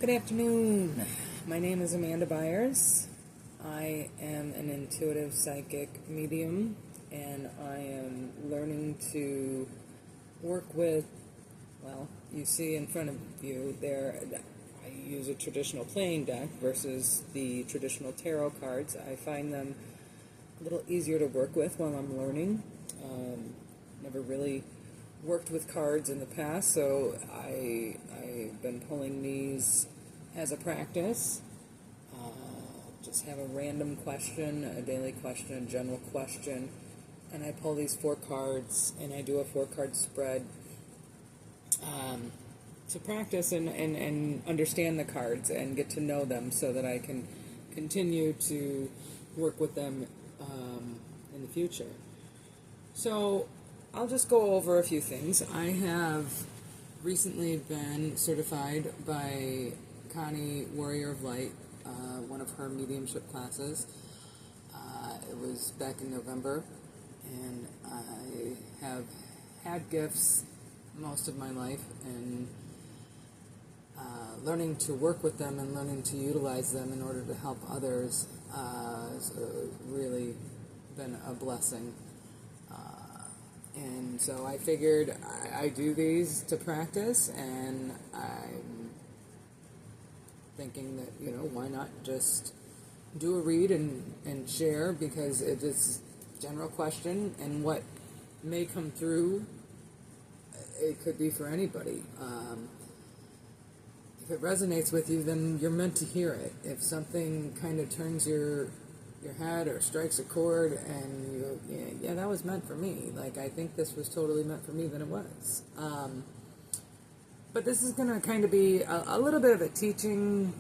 Good afternoon. My name is Amanda Byers. I am an intuitive psychic medium, and I am learning to work with, well, you see in front of you there, I use a traditional playing deck versus the traditional tarot cards. I find them a little easier to work with while I'm learning. Never really worked with cards in the past, so I've been pulling these as a practice. Just have a random question, a daily question, a general question, and I pull these 4 cards and I do a 4-card spread to practice and understand the cards and get to know them so that I can continue to work with them in the future. So I'll just go over a few things. I have recently been certified by Connie, Warrior of Light, one of her mediumship classes. It was back in November, and I have had gifts most of my life, and learning to work with them and learning to utilize them in order to help others has really been a blessing. And so I figured I do these to practice, and I'm thinking that, why not just do a read and share, because it is a general question, and what may come through, it could be for anybody. If it resonates with you, then you're meant to hear it. If something kind of turns your head or strikes a chord and you go, yeah, that was meant for me. Like, I think this was totally meant for me, then it was. But this is going to kind of be a little bit of a teaching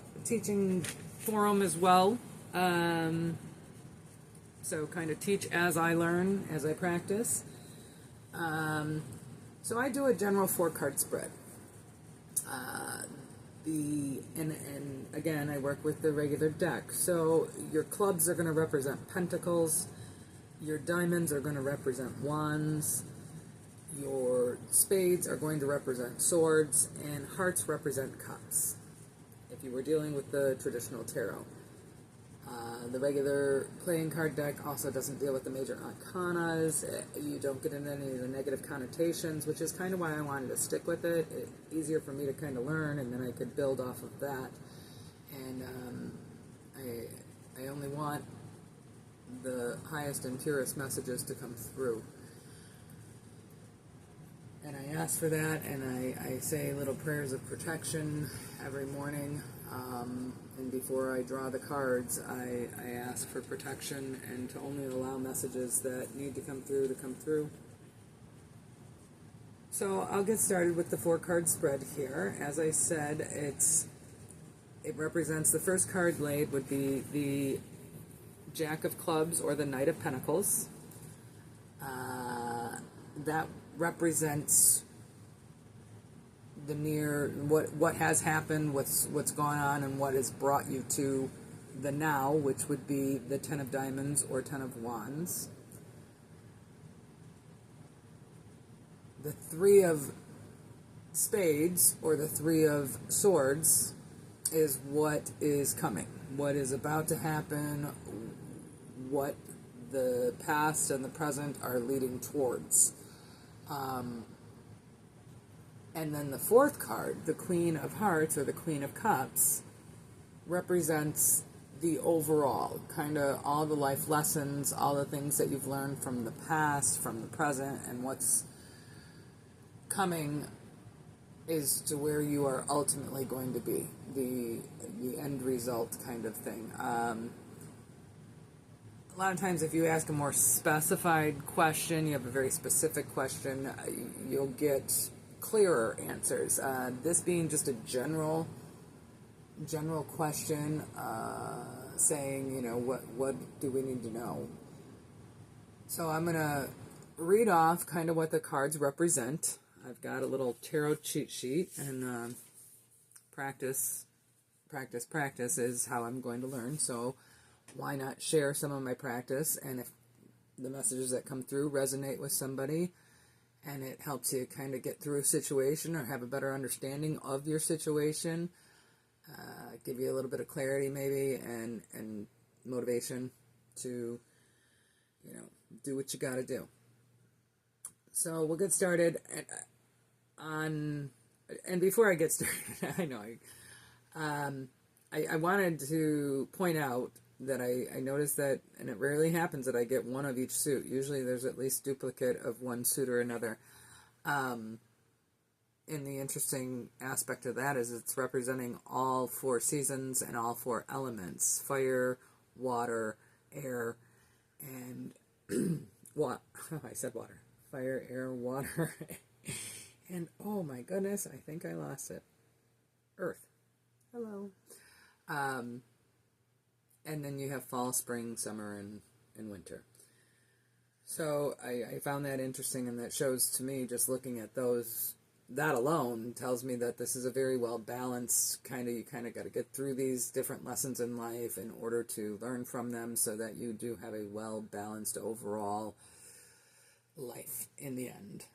forum as well. So kind of teach as I learn, as I practice. So I do a general 4-card spread. And again, I work with the regular deck. So your clubs are going to represent pentacles, your diamonds are going to represent wands, your spades are going to represent swords, and hearts represent cups, if you were dealing with the traditional tarot. The regular playing card deck also doesn't deal with the major arcanas. You don't get into any of the negative connotations, which is kind of why I wanted to stick with it. It's easier for me to kind of learn, and then I could build off of that. And I only want the highest and purest messages to come through. And I ask for that, and I say little prayers of protection every morning. And before I draw the cards, I ask for protection and to only allow messages that need to come through. So I'll get started with the 4-card spread here. As I said, it represents, the first card laid would be the Jack of Clubs or the Knight of Pentacles. That represents the near, what has happened, what's gone on, and what has brought you to the now, which would be the 10 of Diamonds or 10 of Wands. The 3 of Spades or the 3 of Swords is what is coming, what is about to happen, what the past and the present are leading towards. And then the 4th card, the Queen of Hearts or the Queen of Cups, represents the overall, kind of all the life lessons, all the things that you've learned from the past, from the present, and what's coming is to where you are ultimately going to be, the end result kind of thing. A lot of times if you ask a more specified question, you have a very specific question, you'll get clearer answers. This being just a general question, saying, what do we need to know? So I'm going to read off kind of what the cards represent. I've got a little tarot cheat sheet, and practice is how I'm going to learn. So why not share some of my practice, and if the messages that come through resonate with somebody, and it helps you kind of get through a situation or have a better understanding of your situation, give you a little bit of clarity maybe and motivation to, do what you got to do. So we'll get started and before I get started, I wanted to point out that I noticed that, and it rarely happens that I get one of each suit. Usually there's at least duplicate of one suit or another. And the interesting aspect of that is it's representing all 4 seasons and all 4 elements: fire, water, air, and I said water. Fire, air, water, and oh my goodness, I think I lost it. Earth. Hello. And then you have fall, spring, summer, and winter. So I found that interesting, and that shows to me, just looking at those, that alone tells me that this is a very well balanced you kind of got to get through these different lessons in life in order to learn from them, so that you do have a well balanced overall life in the end.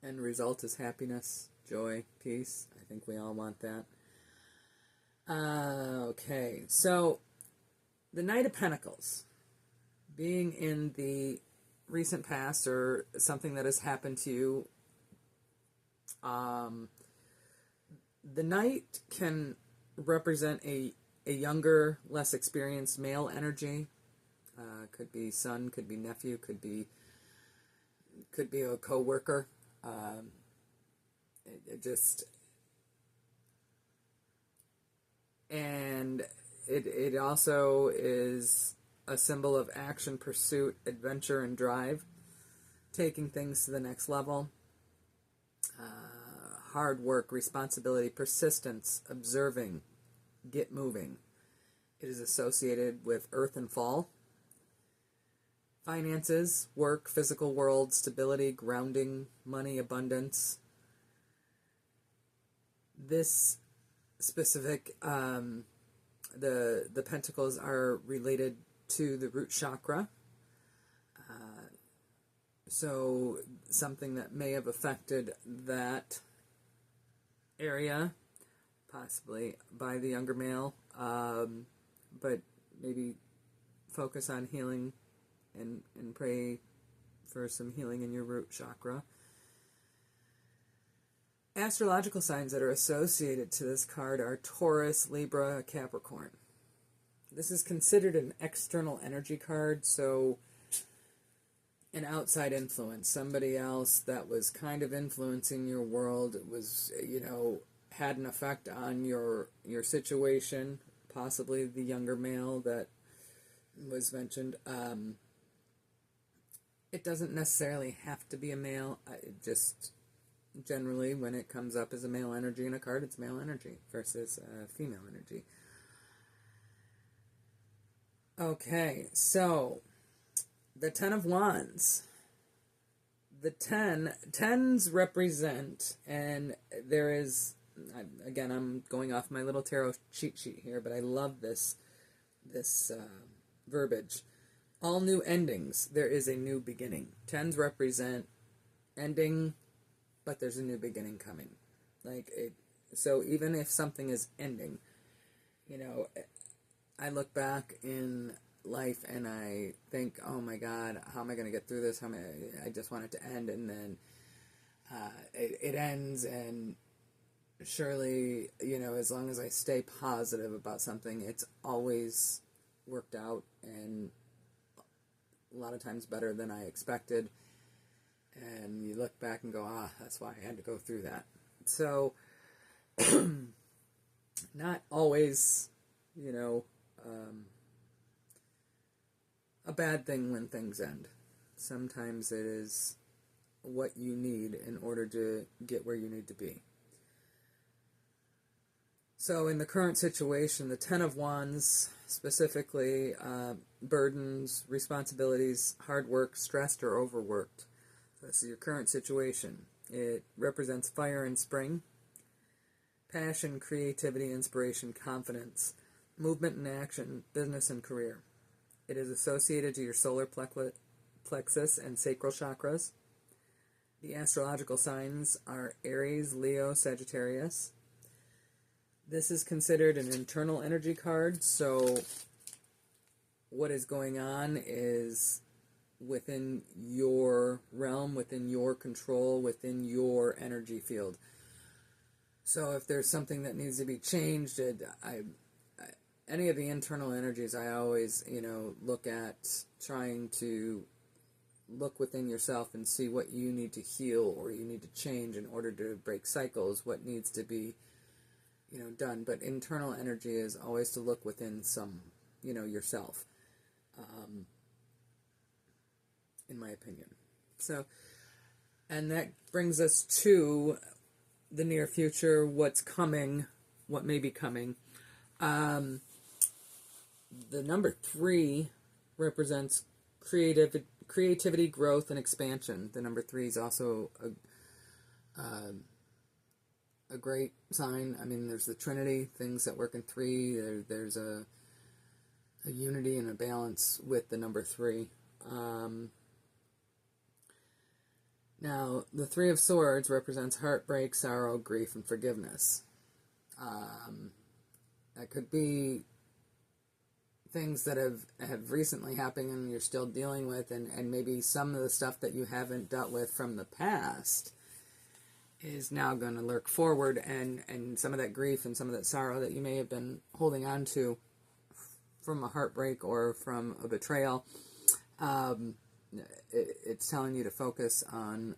End result is happiness, joy, peace. I think we all want that. Okay, so the Knight of Pentacles, being in the recent past or something that has happened to you, the Knight can represent a younger, less experienced male energy. Could be son, could be nephew, could be a co-worker. And it also is a symbol of action, pursuit, adventure, and drive, taking things to the next level. Hard work, responsibility, persistence, observing, get moving. It is associated with earth and fall. Finances, work, physical world, stability, grounding, money, abundance. This specific, the pentacles are related to the root chakra. So something that may have affected that area, possibly by the younger male, but maybe focus on healing and pray for some healing in your root chakra. Astrological signs that are associated to this card are Taurus, Libra, Capricorn. This is considered an external energy card, so an outside influence, somebody else that was kind of influencing your world, was, had an effect on your situation, possibly the younger male that was mentioned. It doesn't necessarily have to be a male. Just generally, when it comes up as a male energy in a card, it's male energy versus female energy. Okay, so the Ten of Wands. The tens represent, and there is, again, I'm going off my little tarot cheat sheet here, but I love this verbiage. All new endings, there is a new beginning. Tens represent ending, but there's a new beginning coming. So even if something is ending, I look back in life and I think, oh my God, how am I going to get through this? I just want it to end, and then it ends, and surely, as long as I stay positive about something, it's always worked out, and a lot of times better than I expected. And you look back and go, that's why I had to go through that. So, not always, a bad thing when things end. Sometimes it is what you need in order to get where you need to be. So in the current situation, the Ten of Wands, specifically burdens, responsibilities, hard work, stressed or overworked. This is your current situation. It represents fire and spring, passion, creativity, inspiration, confidence, movement and action, business and career. It is associated to your solar plexus and sacral chakras. The astrological signs are Aries, Leo, Sagittarius. This is considered an internal energy card, so what is going on is within your realm, within your control, within your energy field. So if there's something that needs to be changed, any of the internal energies, I always, look at trying to look within yourself and see what you need to heal or you need to change in order to break cycles, what needs to be, done. But internal energy is always to look within yourself, in my opinion. So, and that brings us to the near future, what's coming, what may be coming. The number 3 represents creativity, growth, and expansion. The number 3 is also a great sign. I mean, there's the Trinity, things that work in 3. There's a unity and a balance with the number 3. Now, the 3 of Swords represents heartbreak, sorrow, grief, and forgiveness. That could be things that have recently happened and you're still dealing with, and maybe some of the stuff that you haven't dealt with from the past is now going to lurk forward, and some of that grief and some of that sorrow that you may have been holding on to from a heartbreak or from a betrayal, it's telling you to focus on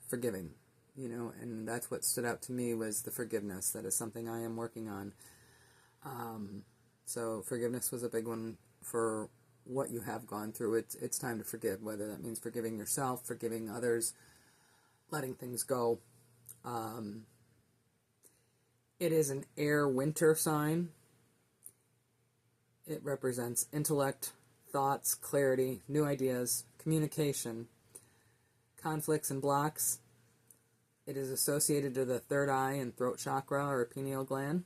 forgiving, and that's what stood out to me was the forgiveness. That is something I am working on. So forgiveness was a big one for what you have gone through. It's time to forgive, whether that means forgiving yourself, forgiving others, letting things go. It is an air winter sign. It represents intellect, thoughts, clarity, new ideas, communication, conflicts and blocks. It is associated to the third eye and throat chakra or pineal gland.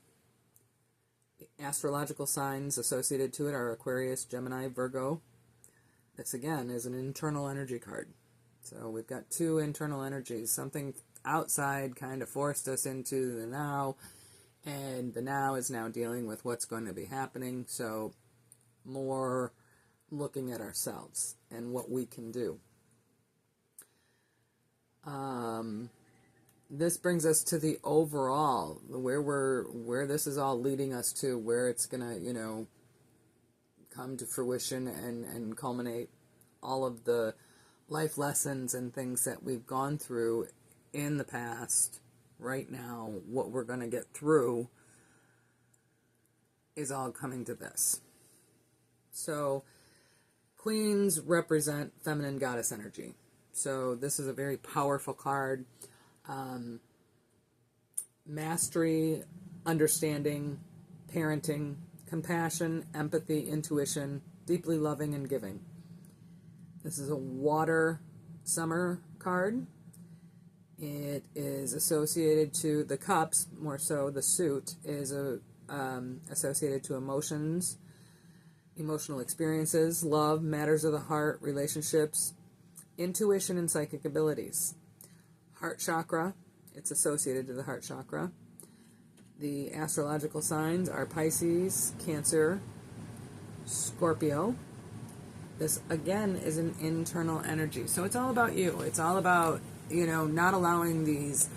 The astrological signs associated to it are Aquarius, Gemini, Virgo. This again is an internal energy card. So we've got 2 internal energies. Something outside kind of forced us into the now, and the now is now dealing with what's going to be happening. So more looking at ourselves and what we can do. This brings us to the overall, where this is all leading us to, where it's gonna, come to fruition and culminate all of the life lessons and things that we've gone through in the past. Right now, what we're gonna get through is all coming to this. So, Queens represent feminine goddess energy. So this is a very powerful card. Mastery, understanding, parenting, compassion, empathy, intuition, deeply loving and giving. This is a water summer card. It is associated to the cups, more so the suit is associated to emotions, emotional experiences, love, matters of the heart, relationships, intuition, and psychic abilities. Heart chakra, it's associated to the heart chakra. The astrological signs are Pisces, Cancer, Scorpio. This, again, is an internal energy. So it's all about you. It's all about, not allowing these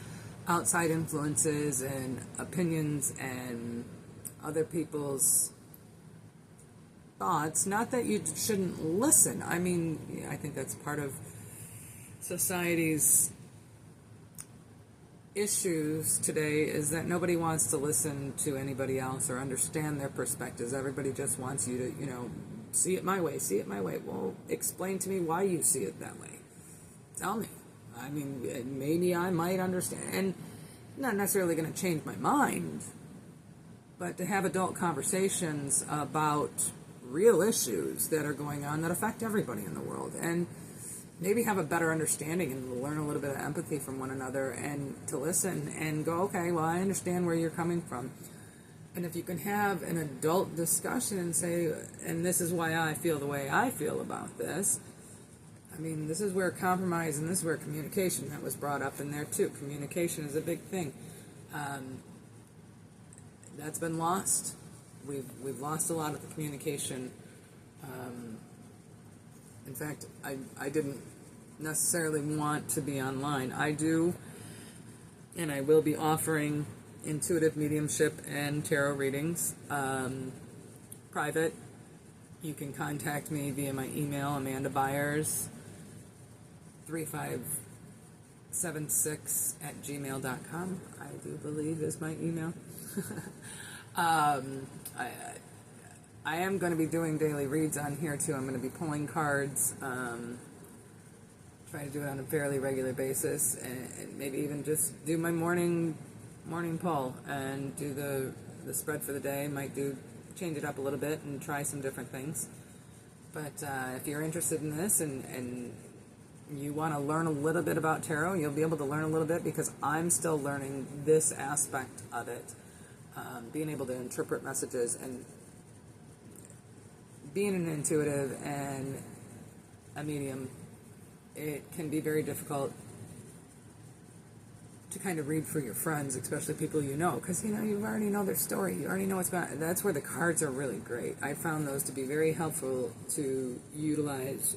outside influences and opinions and other people's thoughts. Not that you shouldn't listen. I mean, I think that's part of society's issues today, is that nobody wants to listen to anybody else or understand their perspectives. Everybody just wants you to, see it my way, see it my way. Well, explain to me why you see it that way. Tell me. I mean, maybe I might understand. And not necessarily going to change my mind, but to have adult conversations about real issues that are going on that affect everybody in the world, and maybe have a better understanding and learn a little bit of empathy from one another, and to listen and go, okay, well, I understand where you're coming from. And if you can have an adult discussion and say, and this is why I feel the way I feel about this. I mean, this is where compromise, and this is where communication, that was brought up in there too. Communication is a big thing. that's been lost. We've lost a lot of the communication. In fact, I didn't necessarily want to be online. I do, and I will be offering intuitive mediumship and tarot readings, private. You can contact me via my email, Amanda Byers 3576@gmail.com. I do believe is my email. I am going to be doing daily reads on here too. I'm going to be pulling cards, try to do it on a fairly regular basis, and maybe even just do my morning pull and do the spread for the day. Might change it up a little bit and try some different things. But if you're interested in this and you want to learn a little bit about tarot, you'll be able to learn a little bit, because I'm still learning this aspect of it, being able to interpret messages. And being an intuitive and a medium, it can be very difficult to kind of read for your friends, especially people you know, because you already know their story, you already know what's going on. That's where the cards are really great. I found those to be very helpful to utilize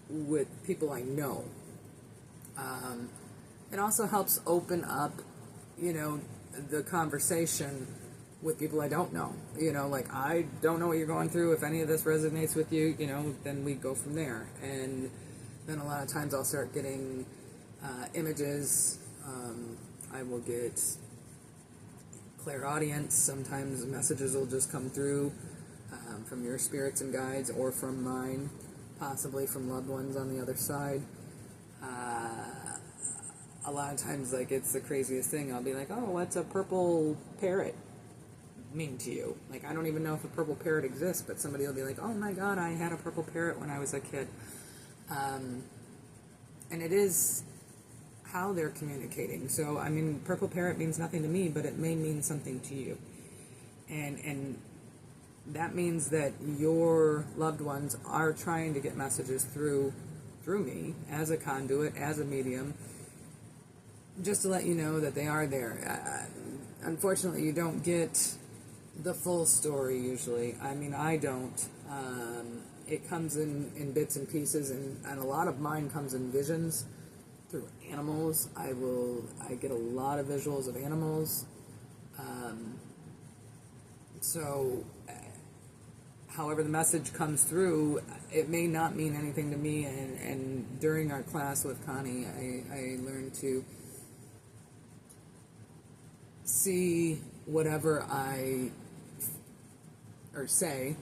with people I know. It also helps open up, the conversation with people I don't know. Like, I don't know what you're going through. If any of this resonates with you, then we go from there. And then a lot of times I'll start getting images. I will get clairaudience. Sometimes messages will just come through from your spirits and guides, or from mine, possibly from loved ones on the other side. A lot of times, like, it's the craziest thing. I'll be like, oh, what's a purple parrot mean to you? Like, I don't even know if a purple parrot exists, but somebody will be like, oh my god, I had a purple parrot when I was a kid. And it is how they're communicating. So, I mean, purple parrot means nothing to me, but it may mean something to you. And that means that your loved ones are trying to get messages through me as a conduit, as a medium, just to let you know that they are there. Unfortunately, you don't get the full story usually. I mean, I don't. It comes in bits and pieces, and a lot of mine comes in visions through animals. I get a lot of visuals of animals. However the message comes through, it may not mean anything to me. And during our class with Connie, I learned to see whatever say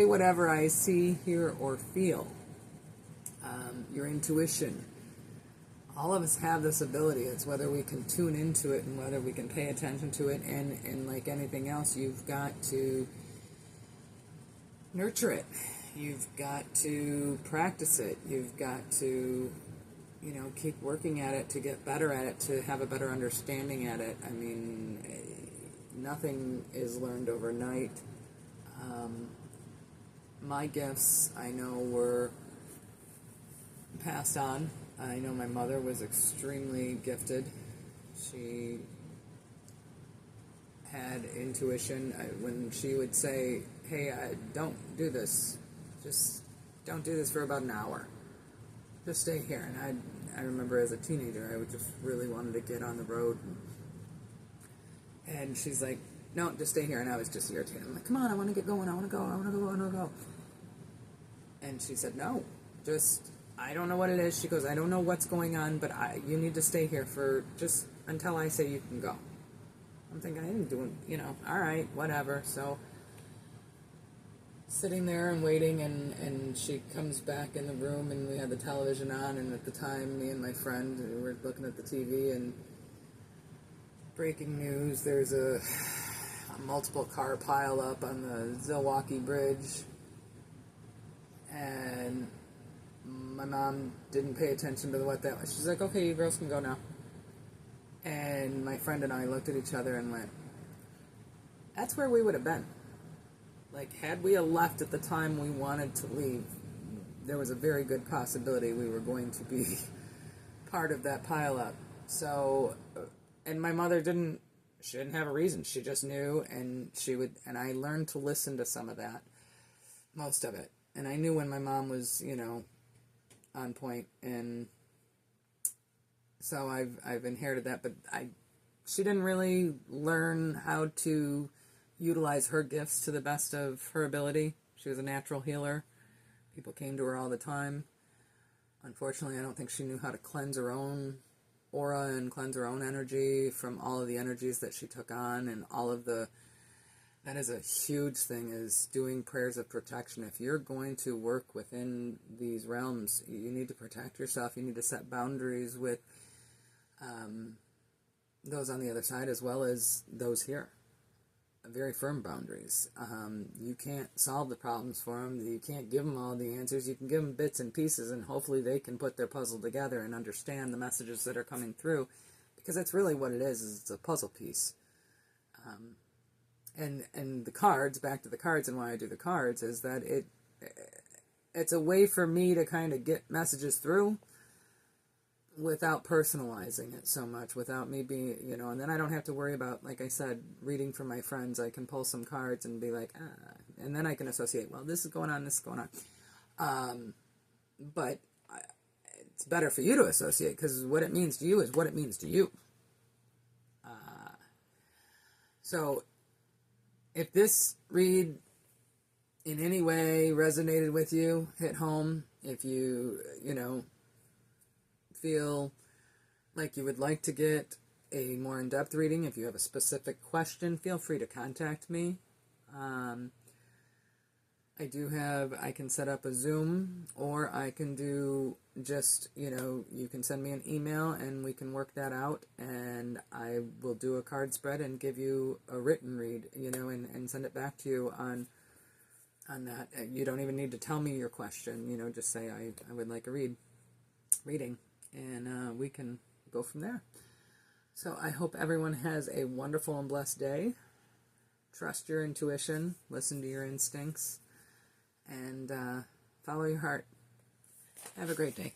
whatever I see, hear, or feel. Your intuition. All of us have this ability. It's whether we can tune into it and whether we can pay attention to it. And like anything else, you've got to nurture it. You've got to practice it. You've got to, keep working at it to get better at it, to have a better understanding at it. I mean, nothing is learned overnight. My gifts, I know, were passed on. I know my mother was extremely gifted. She had intuition. When she would say, hey, don't do this. Just don't do this for about an hour. Just stay here. And I remember as a teenager, I would just really wanted to get on the road. And she's like, no, just stay here. And I was just irritated. I'm like, come on, I want to get going. I want to go. And she said, no, I don't know what it is. She goes, I don't know what's going on, but you need to stay here for just until I say you can go. I'm thinking, I ain't doing, all right, whatever. So, sitting there and waiting, and she comes back in the room, and we had the television on, and at the time, me and my friend, we were looking at the TV, and breaking news, there's a multiple car pile up on the Zilwaukee Bridge, and my mom didn't pay attention to what that was. She's like, okay, you girls can go now. And my friend and I looked at each other and went, that's where we would have been. Like, had we left at the time we wanted to leave, there was a very good possibility we were going to be part of that pileup. So, and my mother didn't She didn't have a reason. She just knew, and and I learned to listen to some of that, most of it. And I knew when my mom was, on point, and so I've inherited that, but she didn't really learn how to utilize her gifts to the best of her ability. She was a natural healer. People came to her all the time. Unfortunately, I don't think she knew how to cleanse her own aura and cleanse her own energy from all of the energies that she took on, and that is a huge thing, is doing prayers of protection. If you're going to work within these realms, you need to protect yourself. You need to set boundaries with those on the other side as well as those here. Very firm boundaries. You can't solve the problems for them. You can't give them all the answers. You can give them bits and pieces, and hopefully they can put their puzzle together and understand the messages that are coming through, because that's really what it is it's a puzzle piece. And the cards, back to the cards and why I do the cards, is that it's a way for me to kind of get messages through without personalizing it so much, without me being, and then I don't have to worry about, like I said, reading from my friends. I can pull some cards and be like, and then I can associate, well, this is going on, this is going on. But it's better for you to associate, because what it means to you is what it means to you. So if this read in any way resonated with you, hit home, if you, feel like you would like to get a more in-depth reading, if you have a specific question, feel free to contact me. I can set up a Zoom, or I can do just, you can send me an email and we can work that out, and I will do a card spread and give you a written read, and send it back to you on that. You don't even need to tell me your question, just say I would like a reading. And we can go from there. So I hope everyone has a wonderful and blessed day. Trust your intuition, listen to your instincts, and follow your heart. Have a great day.